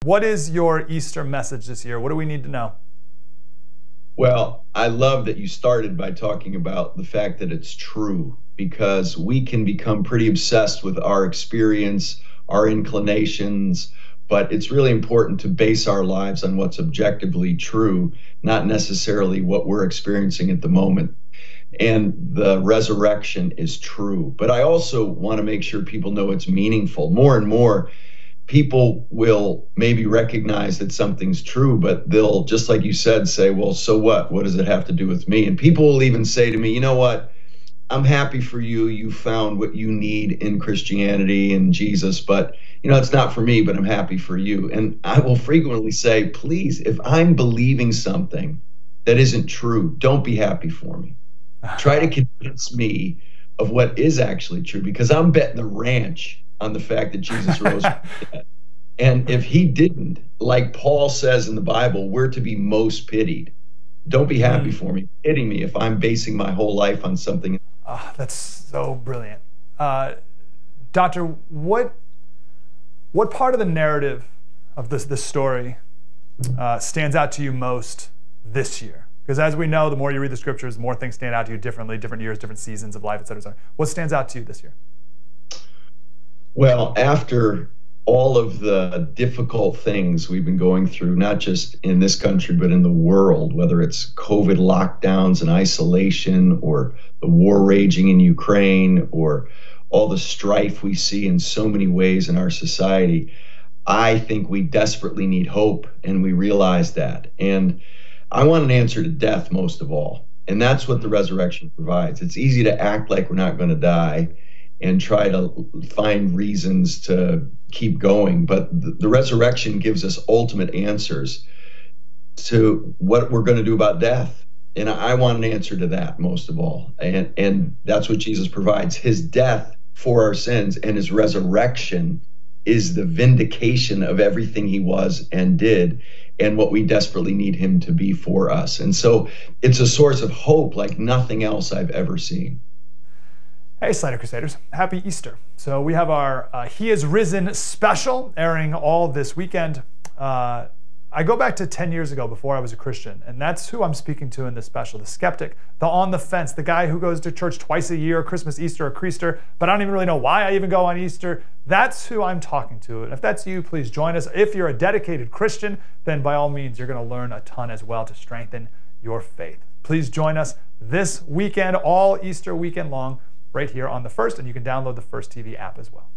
what is your Easter message this year? What do we need to know? Well, I love that you started by talking about the fact that it's true, because we can become pretty obsessed with our experience, our inclinations, but it's really important to base our lives on what's objectively true, not necessarily what we're experiencing at the moment. And the resurrection is true. But I also want to make sure people know it's meaningful. More and more, people will maybe recognize that something's true, but they'll, just like you said, say, well, so what? What does it have to do with me? And people will even say to me, you know what? I'm happy for you. You found what you need in Christianity and Jesus, but it's not for me, but I'm happy for you. And I will frequently say, please, if I'm believing something that isn't true, don't be happy for me. Try to convince me of what is actually true, because I'm betting the ranch on the fact that Jesus rose from the dead. And if he didn't, like Paul says in the Bible, we're to be most pitied. Don't be happy for me. Pity me if I'm basing my whole life on something. Oh, that's so brilliant. Doctor, what part of the narrative of this story stands out to you most this year? Because as we know, the more you read the scriptures, the more things stand out to you differently, different years, different seasons of life, et cetera, et cetera. What stands out to you this year? Well, after all of the difficult things we've been going through, not just in this country, but in the world, whether it's COVID lockdowns and isolation, or the war raging in Ukraine, or all the strife we see in so many ways in our society, I think we desperately need hope, and we realize that. And I want an answer to death most of all. And that's what the resurrection provides. It's easy to act like we're not going to die and try to find reasons to keep going. But the resurrection gives us ultimate answers to what we're going to do about death. And I want an answer to that most of all. And that's what Jesus provides. His death for our sins and his resurrection is the vindication of everything he was and did, and what we desperately need him to be for us. And so it's a source of hope like nothing else I've ever seen. Hey, Slater Crusaders. Happy Easter. So we have our He is Risen special airing all this weekend. I go back to 10 years ago before I was a Christian, and that's who I'm speaking to in this special. The skeptic, the on the fence, the guy who goes to church twice a year, Christmas, Easter, or Creaster, but I don't even really know why I even go on Easter. That's who I'm talking to. And if that's you, please join us. If you're a dedicated Christian, then by all means, you're going to learn a ton as well to strengthen your faith. Please join us this weekend, all Easter weekend long, right here on The First, and you can download the First TV app as well.